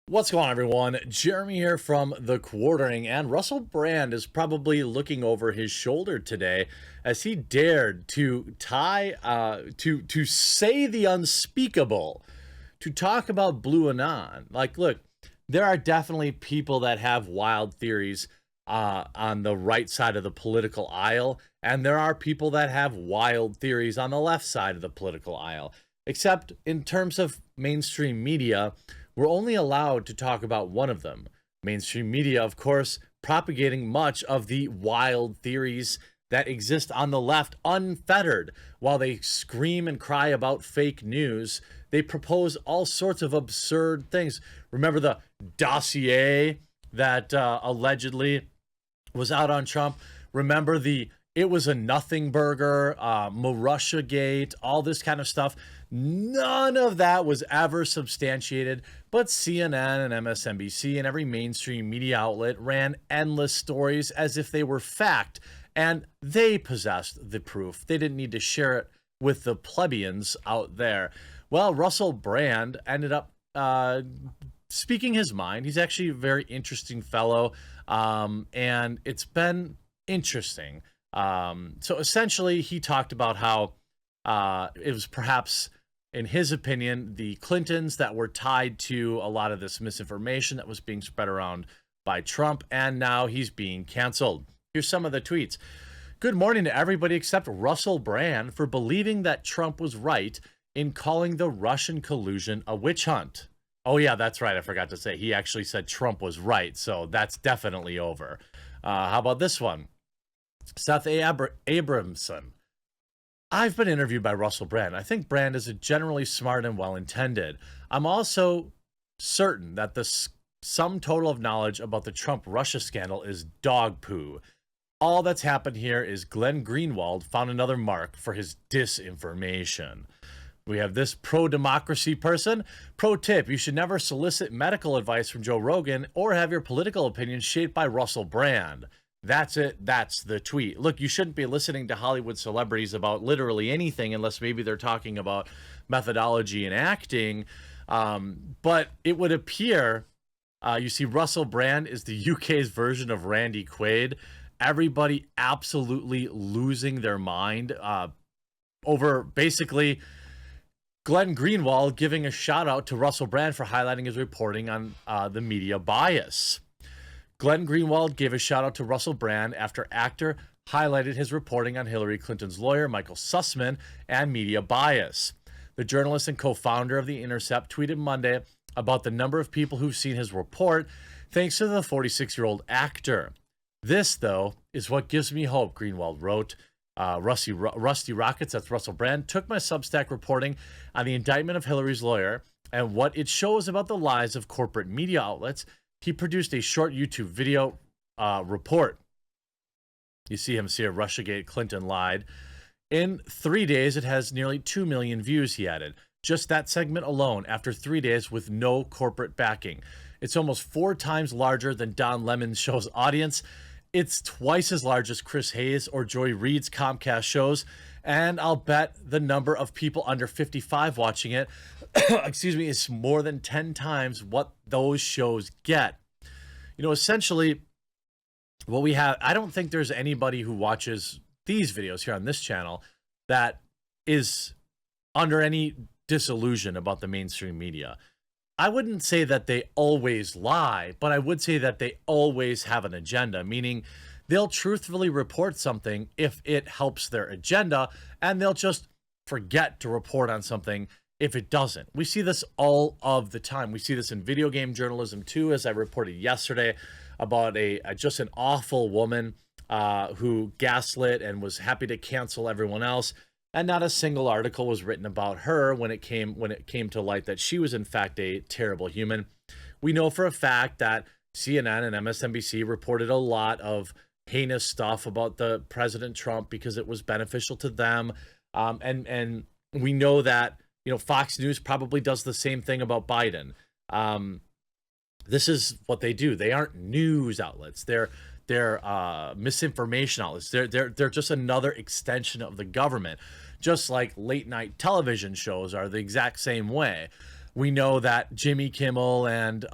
What's going on, everyone? Jeremy here from The Quartering, and Russell Brand is probably looking over his shoulder today as he dared to to say the unspeakable, to talk about Blue Anon. Like, look, there are definitely people that have wild theories on the right side of the political aisle, and there are people that have wild theories on the left side of the political aisle. Except in terms of mainstream media, we're only allowed to talk about one of them. Mainstream media, of course, propagating much of the wild theories that exist on the left unfettered. While they scream and cry about fake news, they propose all sorts of absurd things. Remember the dossier that allegedly was out on Trump? Remember it was a nothing burger, Marussia Gate, all this kind of stuff. None of that was ever substantiated, but CNN and MSNBC and every mainstream media outlet ran endless stories as if they were fact, and they possessed the proof. They didn't need to share it with the plebeians out there. Well, Russell Brand ended up speaking his mind. He's actually a very interesting fellow, and it's been interesting. So essentially, he talked about how it was perhaps, in his opinion, the Clintons that were tied to a lot of this misinformation that was being spread around by Trump, and now he's being canceled. Here's some of the tweets. Good morning to everybody except Russell Brand for believing that Trump was right in calling the Russian collusion a witch hunt. Oh yeah, that's right. I forgot to say he actually said Trump was right, so that's definitely over. How about this one? Seth Abramson. I've been interviewed by Russell Brand. I think Brand is a generally smart and well-intended. I'm also certain that the sum total of knowledge about the Trump-Russia scandal is dog poo. All that's happened here is Glenn Greenwald found another mark for his disinformation. We have this pro-democracy person. Pro tip, you should never solicit medical advice from Joe Rogan or have your political opinion shaped by Russell Brand. That's it. That's the tweet. Look, you shouldn't be listening to Hollywood celebrities about literally anything unless maybe they're talking about methodology and acting. But it would appear, you see, Russell Brand is the UK's version of Randy Quaid. Everybody absolutely losing their mind over basically Glenn Greenwald giving a shout out to Russell Brand for highlighting his reporting on the media bias. Glenn Greenwald gave a shout out to Russell Brand after actor highlighted his reporting on Hillary Clinton's lawyer, Michael Sussman, and media bias. The journalist and co-founder of The Intercept tweeted Monday about the number of people who've seen his report, thanks to the 46-year-old actor. This, though, is what gives me hope, Greenwald wrote. Rusty Rockets, that's Russell Brand, took my Substack reporting on the indictment of Hillary's lawyer and what it shows about the lies of corporate media outlets. He produced a short YouTube video report. You see him say Russiagate, Clinton lied. In 3 days, it has nearly 2 million views, he added. Just that segment alone, after 3 days with no corporate backing. It's almost 4 times larger than Don Lemon's show's audience. It's twice as large as Chris Hayes or Joy Reid's Comcast shows. And I'll bet the number of people under 55 watching it, excuse me, is more than 10 times what those shows get. You know, essentially, what we have, I don't think there's anybody who watches these videos here on this channel that is under any disillusion about the mainstream media. I wouldn't say that they always lie, but I would say that they always have an agenda, meaning they'll truthfully report something if it helps their agenda, and they'll just forget to report on something if it doesn't. We see this all of the time. We see this in video game journalism too, as I reported yesterday about just an awful woman who gaslit and was happy to cancel everyone else. And not a single article was written about her when it came to light that she was in fact a terrible human. We know for a fact that CNN and MSNBC reported a lot of heinous stuff about the President Trump because it was beneficial to them. And we know that, you know, Fox News probably does the same thing about Biden. This is what they do. They aren't news outlets. They're misinformation outlets. They're just another extension of the government, just like late night television shows are the exact same way. We know that Jimmy Kimmel and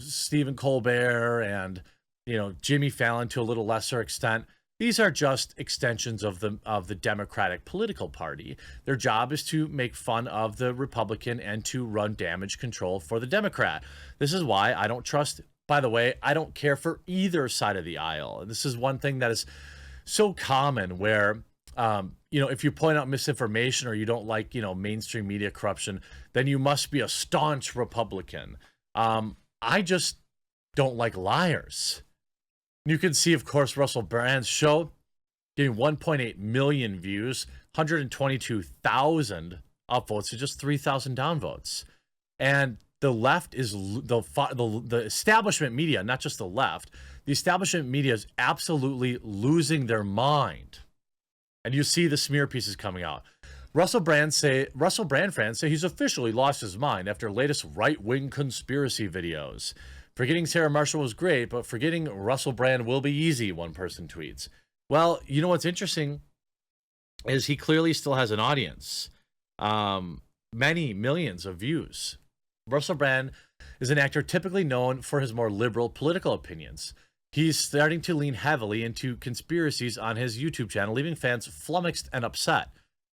Stephen Colbert and, you know, Jimmy Fallon to a little lesser extent, these are just extensions of the Democratic political party. Their job is to make fun of the Republican and to run damage control for the Democrat. This is why I don't trust, by the way, I don't care for either side of the aisle. And this is one thing that is so common where, you know, if you point out misinformation or you don't like, you know, mainstream media corruption, then you must be a staunch Republican. I just don't like liars. You can see, of course, Russell Brand's show getting 1.8 million views, 122,000 upvotes to just 3,000 downvotes. And the left is the establishment media, not just the left. The establishment media is absolutely losing their mind. And you see the smear pieces coming out. Russell Brand fans say he's officially lost his mind after latest right-wing conspiracy videos. Forgetting Sarah Marshall was great, but forgetting Russell Brand will be easy, one person tweets. Well, you know what's interesting is he clearly still has an audience. Many millions of views. Russell Brand is an actor typically known for his more liberal political opinions. He's starting to lean heavily into conspiracies on his YouTube channel, leaving fans flummoxed and upset.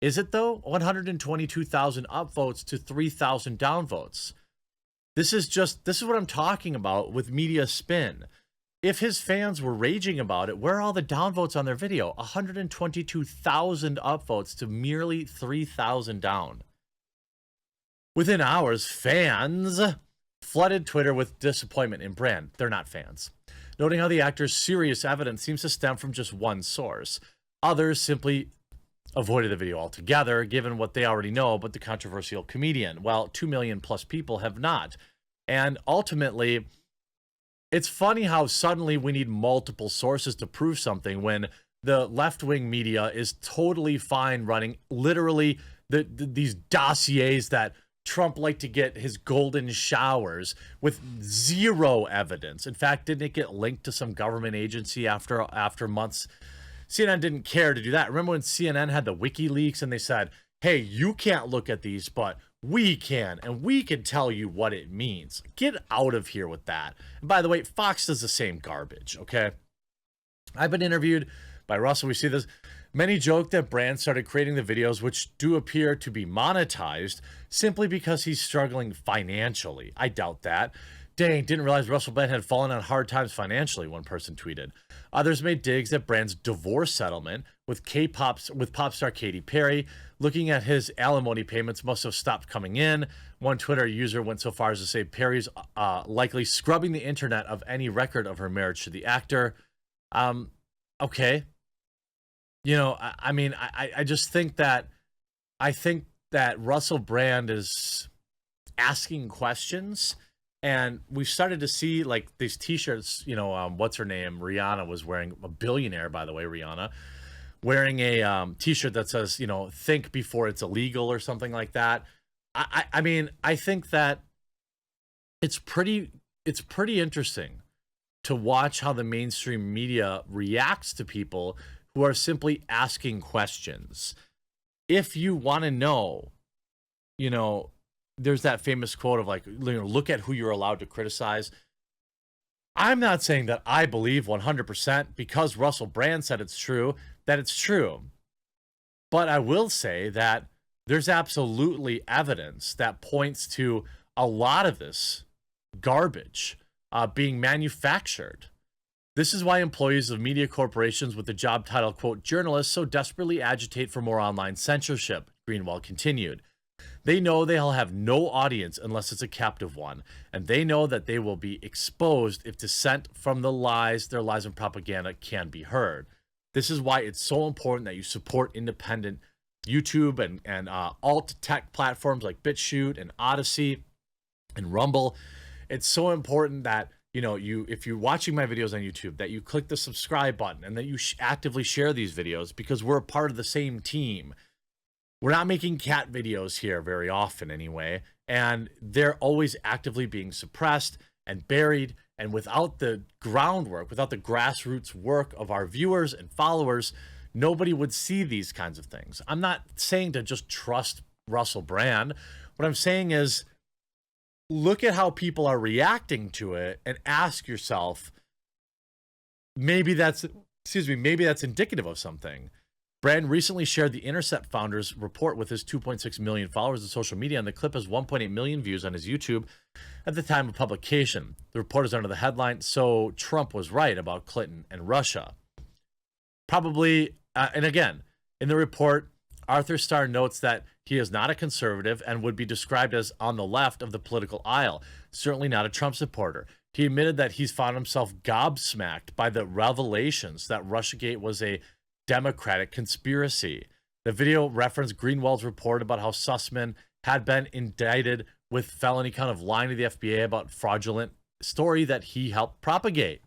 Is it, though? 122,000 upvotes to 3,000 downvotes. This is what I'm talking about with media spin. If his fans were raging about it, where are all the downvotes on their video? 122,000 upvotes to merely 3,000 down. Within hours, fans flooded Twitter with disappointment in Brand. They're not fans. Noting how the actor's serious evidence seems to stem from just one source. Others simply avoided the video altogether, given what they already know about the controversial comedian, while 2 million plus people have not. And ultimately, it's funny how suddenly we need multiple sources to prove something when the left-wing media is totally fine running literally these dossiers that Trump liked to get his golden showers with zero evidence. In fact, didn't it get linked to some government agency after months? CNN didn't care to do that. Remember when CNN had the WikiLeaks and they said, hey, you can't look at these, but we can, and we can tell you what it means. Get out of here with that. And by the way, Fox does the same garbage, okay? I've been interviewed by Russell. We see this. Many joke that Brand started creating the videos, which do appear to be monetized, simply because he's struggling financially. I doubt that. Dang, didn't realize Russell Brand had fallen on hard times financially, one person tweeted. Others made digs at Brand's divorce settlement with pop star Katy Perry. Looking at his alimony payments must have stopped coming in. One Twitter user went so far as to say Perry's likely scrubbing the internet of any record of her marriage to the actor. Okay. You know, I just think that Russell Brand is asking questions. And we've started to see like these t-shirts, you know, what's her name? Rihanna was wearing, a billionaire, by the way, Rihanna, wearing a t-shirt that says, you know, think before it's illegal or something like that. I mean, I think that it's pretty interesting to watch how the mainstream media reacts to people who are simply asking questions. If you want to know, you know, there's that famous quote of like, you know, look at who you're allowed to criticize. I'm not saying that I believe 100% because Russell Brand said it's true, that it's true. But I will say that there's absolutely evidence that points to a lot of this garbage being manufactured. This is why employees of media corporations with the job title, quote, journalists so desperately agitate for more online censorship, Greenwald continued. They know they'll have no audience unless it's a captive one, and they know that they will be exposed if dissent from their lies and propaganda can be heard. This is why it's so important that you support independent YouTube and alt tech platforms like BitChute and Odyssey and Rumble. It's so important that, you know, if you're watching my videos on YouTube, that you click the subscribe button and that you actively share these videos, because we're a part of the same team. We're not making cat videos here very often anyway, and they're always actively being suppressed and buried, and without the groundwork, without the grassroots work of our viewers and followers, nobody would see these kinds of things. I'm not saying to just trust Russell Brand. What I'm saying is look at how people are reacting to it and ask yourself, maybe that's indicative of something. Brand recently shared the Intercept founder's report with his 2.6 million followers on social media, and the clip has 1.8 million views on his YouTube at the time of publication. The report is under the headline, "So Trump was right about Clinton and Russia." Probably, and again, in the report, Arthur Starr notes that he is not a conservative and would be described as on the left of the political aisle, certainly not a Trump supporter. He admitted that he's found himself gobsmacked by the revelations that Russiagate was a Democratic conspiracy. The video referenced Greenwald's report about how Sussman had been indicted with felony count of lying to the FBI about fraudulent story that he helped propagate.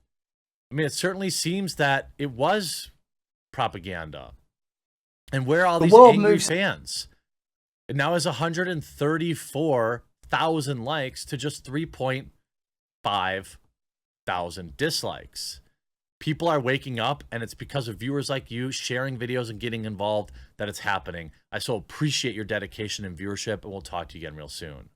I mean, it certainly seems that it was propaganda. And where are all these angry fans? It now has 134,000 likes to just 3.5 thousand dislikes. People are waking up, and it's because of viewers like you sharing videos and getting involved that it's happening. I so appreciate your dedication and viewership, and we'll talk to you again real soon.